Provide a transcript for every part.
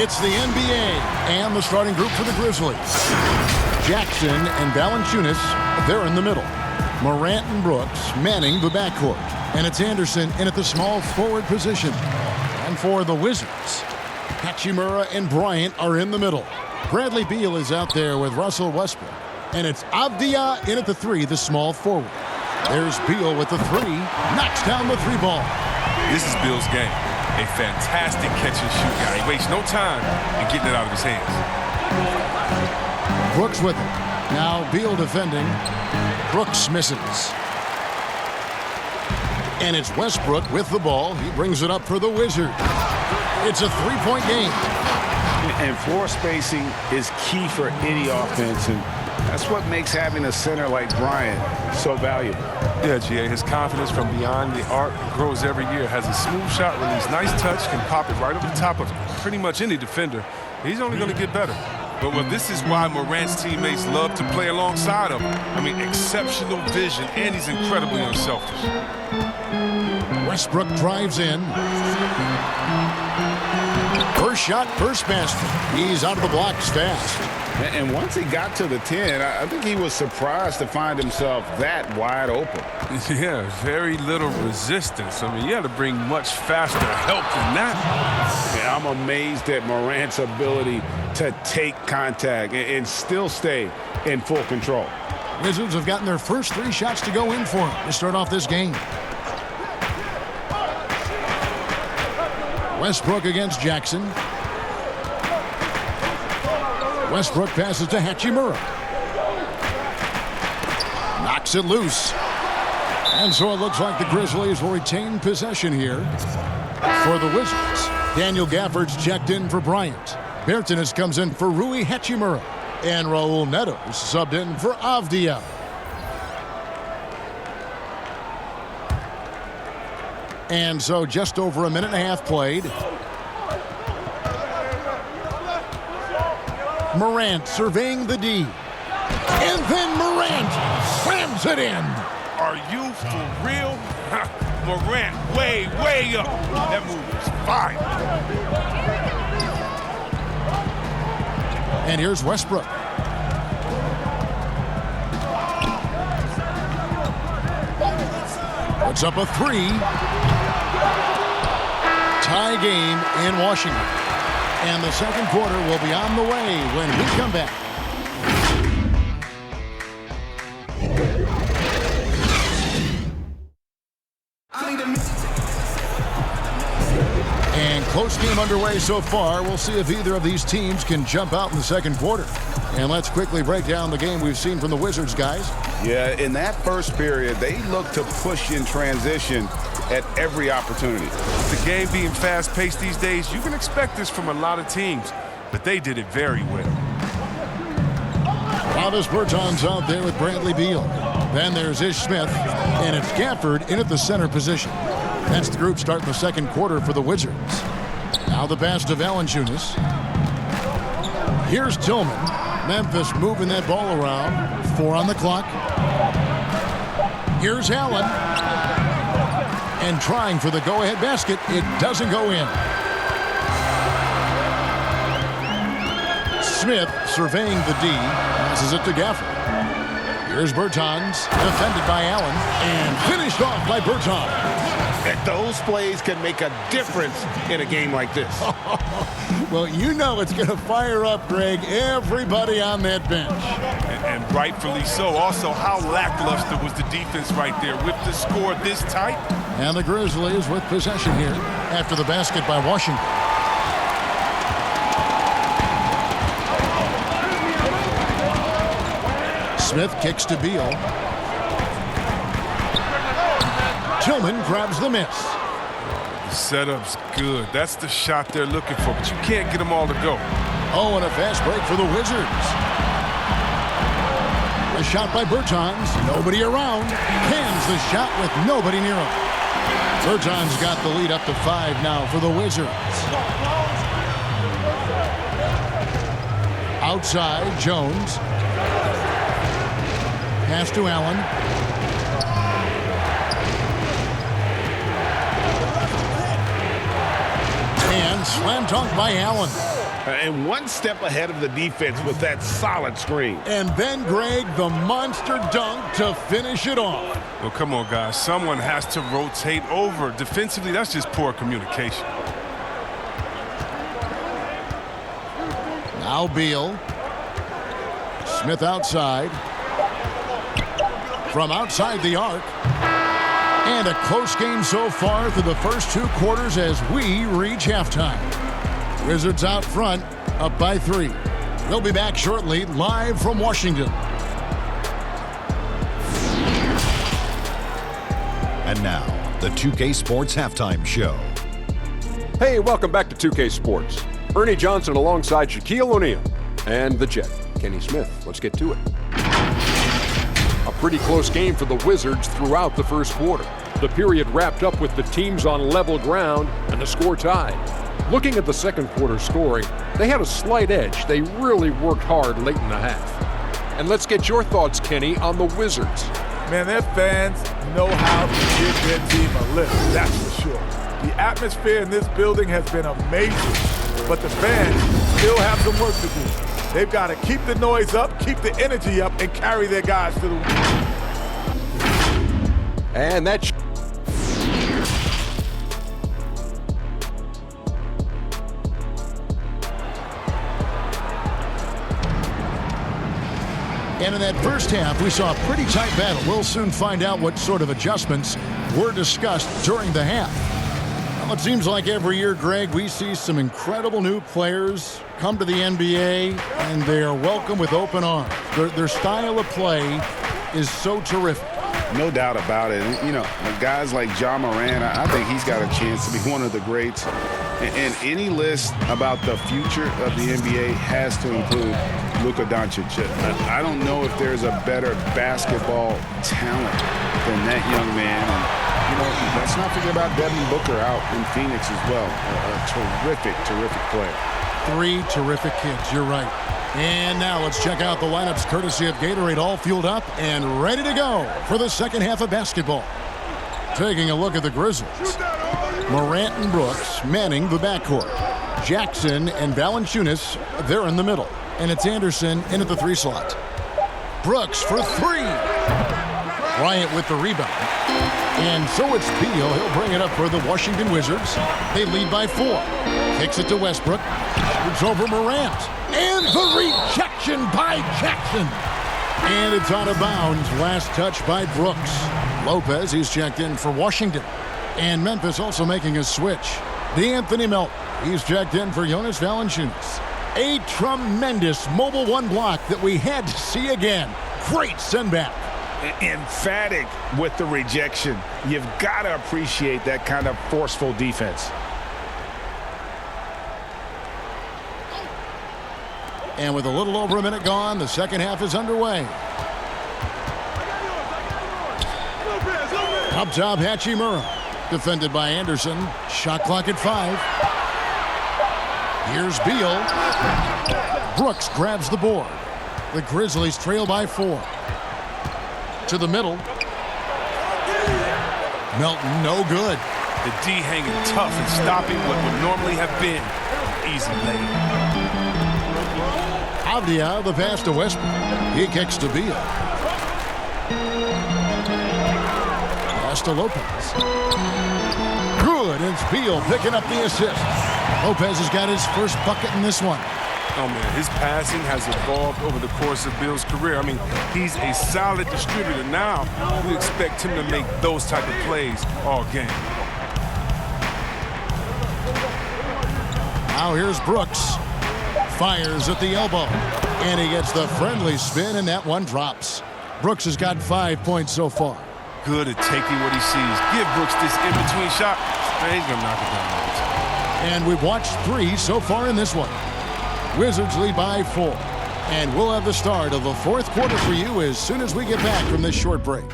It's the NBA and the starting group for the Grizzlies. Jackson and Valanciunas, they're in the middle. Morant and Brooks manning the backcourt. And it's Anderson in at the small forward position. And for the Wizards, Hachimura and Bryant are in the middle. Bradley Beal is out there with Russell Westbrook. And it's Avdija in at the 3, the small forward. There's Beal with the 3, knocks down the 3 ball. This is Beal's game. A fantastic catch and shoot guy. He wastes no time in getting it out of his hands. Brooks with it. Now Beal defending. Brooks misses. And it's Westbrook with the ball. He brings it up for the Wizards. It's a 3-point game. And floor spacing is key for any offense, and that's what makes having a center like Bryant so valuable. Yeah, G.A., his confidence from beyond the arc grows every year. Has a smooth shot release, nice touch, can pop it right over the top of pretty much any defender. He's only going to get better. But this is why Morant's teammates love to play alongside him. I mean, exceptional vision, and he's incredibly unselfish. Westbrook drives in. First shot, first basket. He's out of the blocks fast. And once he got to the 10, I think he was surprised to find himself that wide open. Yeah, very little resistance. I mean, you had to bring much faster help than that. Yeah, I'm amazed at Morant's ability to take contact and still stay in full control. Wizards have gotten their first 3 shots to go in for him to start off this game. Westbrook against Jackson. Westbrook passes to Hachimura. Knocks it loose. And so it looks like the Grizzlies will retain possession here for the Wizards. Daniel Gafford's checked in for Bryant. Bertans comes in for Rui Hachimura. And Raul Neto subbed in for Avdija. And so just over a minute and a half played. Morant surveying the D. And then Morant slams it in. Are you for real? Morant way up. That move is fire. And here's Westbrook. Puts up a 3. Tie game in Washington. And the second quarter will be on the way when we come back. And close game underway so far. We'll see if either of these teams can jump out in the second quarter. And let's quickly break down the game we've seen from the Wizards, guys. Yeah, in that first period, they look to push in transition at every opportunity. The game being fast-paced these days, you can expect this from a lot of teams, but they did it very well. Travis Bertans out there with Bradley Beal. Then there's Ish Smith, and it's Gafford in at the center position. That's the group starting the second quarter for the Wizards. Now the pass to Valanciunas. Here's Tillman. Memphis moving that ball around. 4 on the clock. Here's Allen. And trying for the go-ahead basket. It doesn't go in. Smith surveying the D. Passes it to Gafford. Here's Bertans. Defended by Allen. And finished off by Bertans. And those plays can make a difference in a game like this. Well, you know it's going to fire up, Greg, everybody on that bench. And rightfully so. Also, how lackluster was the defense right there with the score this tight? And the Grizzlies with possession here after the basket by Washington. Smith kicks to Beal. Tillman grabs the miss. The setup's good. That's the shot they're looking for, but you can't get them all to go. Oh, and a fast break for the Wizards. A shot by Bertans. Nobody around. Cans the shot with nobody near him. Bertans got the lead up to 5 now for the Wizards. Outside, Jones. Pass to Allen. And slam dunk by Allen. And one step ahead of the defense with that solid screen. And then, Greg, the monster dunk to finish it off. Well, come on, guys. Someone has to rotate over. Defensively, that's just poor communication. Now Beal. Smith outside. From outside the arc. And a close game so far through the first 2 quarters as we reach halftime. Wizards out front, up by 3. We'll be back shortly, live from Washington. And now, the 2K Sports Halftime Show. Hey, welcome back to 2K Sports. Ernie Johnson alongside Shaquille O'Neal and the Jet, Kenny Smith. Let's get to it. A pretty close game for the Wizards throughout the first quarter. The period wrapped up with the teams on level ground and the score tied. Looking at the second quarter scoring, they had a slight edge. They really worked hard late in the half. And let's get your thoughts, Kenny, on the Wizards. Man, their fans know how to give their team a lift, that's for sure. The atmosphere in this building has been amazing, but the fans still have some work to do. They've got to keep the noise up, keep the energy up, and carry their guys to the win. And that And in that first half, we saw a pretty tight battle. We'll soon find out what sort of adjustments were discussed during the half. Well, it seems like every year, Greg, we see some incredible new players come to the NBA, and they are welcome with open arms. Their style of play is so terrific. No doubt about it. You know, guys like Ja Morant, I think he's got a chance to be one of the greats. And any list about the future of the NBA has to include Luka Doncic. I don't know if there's a better basketball talent than that young man. And, you know, let's not forget about Devin Booker out in Phoenix as well. A terrific, terrific player. 3 terrific kids, you're right. And now let's check out the lineups courtesy of Gatorade, all fueled up and ready to go for the second half of basketball. Taking a look at the Grizzlies. Morant and Brooks manning the backcourt. Jackson and Valanciunas, they're in the middle. And it's Anderson in at the 3 slot. Brooks for 3. Bryant with the rebound. And so it's Beal. He'll bring it up for the Washington Wizards. They lead by 4. Kicks it to Westbrook. Shoots over Morant. And the rejection by Jackson. And it's out of bounds. Last touch by Brooks. Lopez, he's checked in for Washington. And Memphis also making a switch. D'Anthony Melton, he's checked in for Jonas Valanciunas. A tremendous mobile 1 block that we had to see again. Great send back. Emphatic with the rejection. You've got to appreciate that kind of forceful defense. And with a little over a minute gone, the second half is underway. Up top, Hachimura. Defended by Anderson. Shot clock at 5. Here's Beal. Brooks grabs the board. The Grizzlies trail by 4. To the middle. Melton, no good. The D hanging tough and stopping what would normally have been an easy lay. Avdia, the pass to Westbrook. He kicks to Beal. Pass to Lopez. Good, and it's Beal picking up the assist. Lopez has got his first bucket in this one. Oh, man, his passing has evolved over the course of Bill's career. I mean, he's a solid distributor. Now, we expect him to make those type of plays all game. Now here's Brooks. Fires at the elbow. And he gets the friendly spin, and that one drops. Brooks has got 5 points so far. Good at taking what he sees. Give Brooks this in-between shot. Man, he's going to knock it down. And we've watched 3 so far in this one. Wizards lead by 4. And we'll have the start of the 4th quarter for you as soon as we get back from this short break.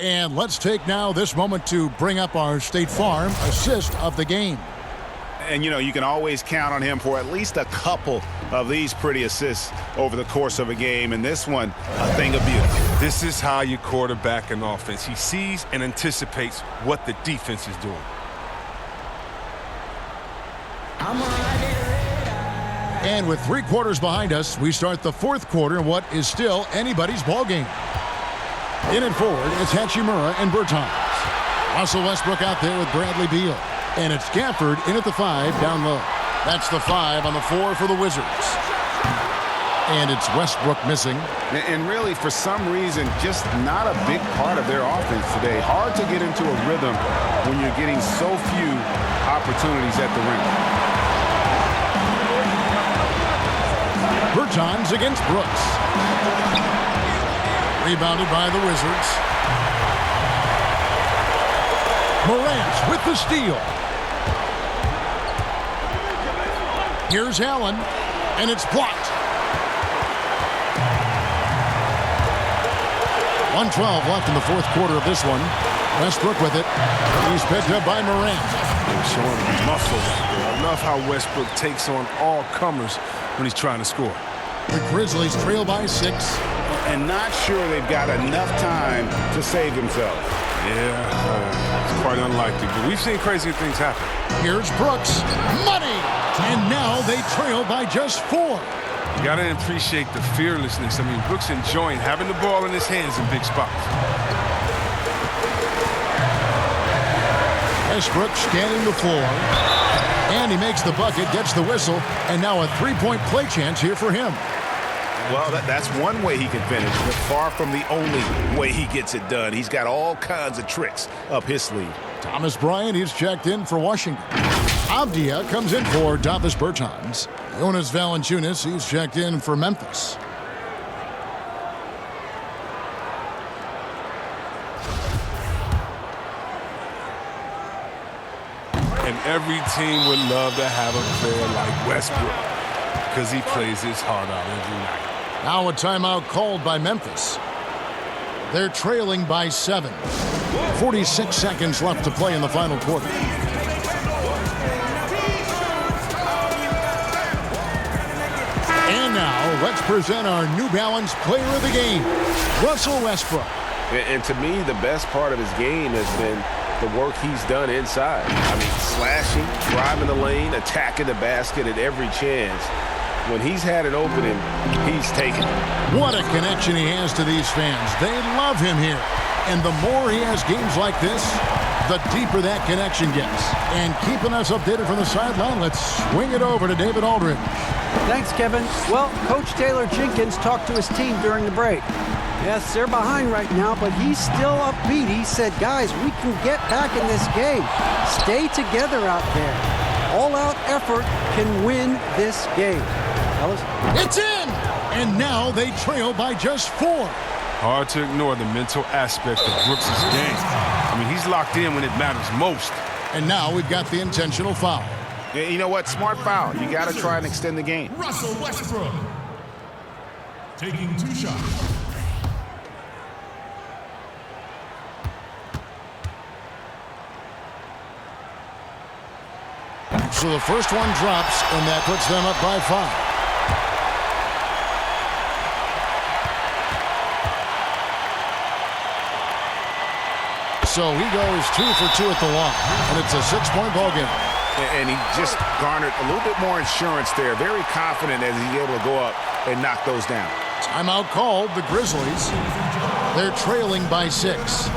And let's take now this moment to bring up our State Farm assist of the game. And, you know, you can always count on him for at least a couple of these pretty assists over the course of a game. And this one, a thing of beauty. This is how you quarterback an offense. He sees and anticipates what the defense is doing. And with 3 quarters behind us, we start the 4th quarter in what is still anybody's ball game. In and forward, it's Hachimura and Bertans. Russell Westbrook out there with Bradley Beal. And it's Gafford in at the 5 down low. That's the 5 on the 4 for the Wizards. And it's Westbrook missing. And really, for some reason, just not a big part of their offense today. Hard to get into a rhythm when you're getting so few opportunities at the rim. Bertans against Brooks. Rebounded by the Wizards. Morant with the steal. Here's Allen, and it's blocked. 1:12 left in the 4th quarter of this one. Westbrook with it. He's picked up by Morant. They're showing muscle. I love how Westbrook takes on all comers when he's trying to score. The Grizzlies trail by 6. And not sure they've got enough time to save themselves. Yeah, it's quite unlikely, but we've seen crazier things happen. Here's Brooks. Money! And now they trail by just 4. You got to appreciate the fearlessness. I mean, Brooks enjoying having the ball in his hands in big spots. Westbrook scanning the floor. And he makes the bucket, gets the whistle, and now a 3-point play chance here for him. Well, that's one way he can finish, but far from the only way he gets it done. He's got all kinds of tricks up his sleeve. Thomas Bryant, he's checked in for Washington. Avdia comes in for Davis Bertans. Jonas Valanciunas, he's checked in for Memphis. And every team would love to have a player like Westbrook because he plays his heart out every night. Now a timeout called by Memphis. They're trailing by 7. 46 seconds left to play in the final quarter. And now let's present our New Balance player of the game, Russell Westbrook. And to me, the best part of his game has been the work he's done inside. I mean, slashing, driving the lane, attacking the basket at every chance. When he's had an opening, he's taken it. What a connection he has to these fans. They love him here. And the more he has games like this, the deeper that connection gets. And keeping us updated from the sideline, let's swing it over to David Aldridge. Thanks, Kevin. Well, Coach Taylor Jenkins talked to his team during the break. Yes, they're behind right now, but he's still upbeat. He said, guys, we can get back in this game. Stay together out there. All-out effort can win this game. Fellas? It's in! And now they trail by just 4. Hard to ignore the mental aspect of Brooks' game. I mean, he's locked in when it matters most. And now we've got the intentional foul. Yeah, you know what? Smart foul. You got to try and extend the game. Russell Westbrook taking 2 shots. So the first one drops, and that puts them up by 5. So he goes 2 for 2 at the line, and it's a 6-point ball game. And he just garnered a little bit more insurance there. Very confident as he's able to go up and knock those down. Timeout called, the Grizzlies. They're trailing by 6.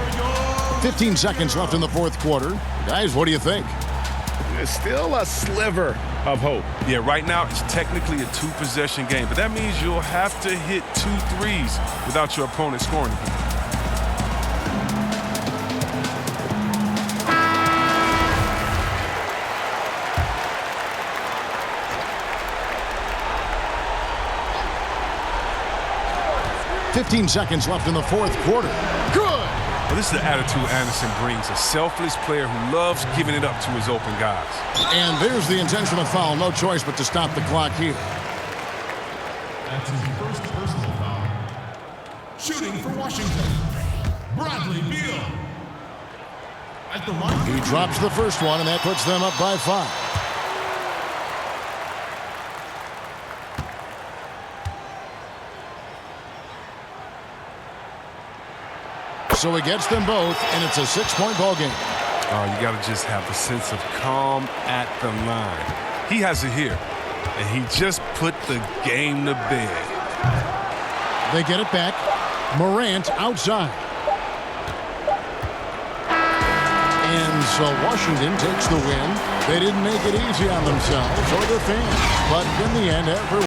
15 seconds left in the 4th quarter. Guys, what do you think? There's still a sliver of hope. Yeah, right now it's technically a 2-possession game, but that means you'll have to hit 2 threes without your opponent scoring again. $15 seconds left in the 4th quarter. Good! Well, this is the attitude Anderson brings, a selfless player who loves giving it up to his open guys. And there's the intentional foul. No choice but to stop the clock here. That's his first personal foul. Shooting for Washington. Bradley Beal. At the line. He drops the first one, and that puts them up by 5. So he gets them both, and it's a 6-point ball game. Oh, you got to just have a sense of calm at the line. He has it here, and he just put the game to bed. They get it back. Morant outside. And so Washington takes the win. They didn't make it easy on themselves or their fans, but in the end, everyone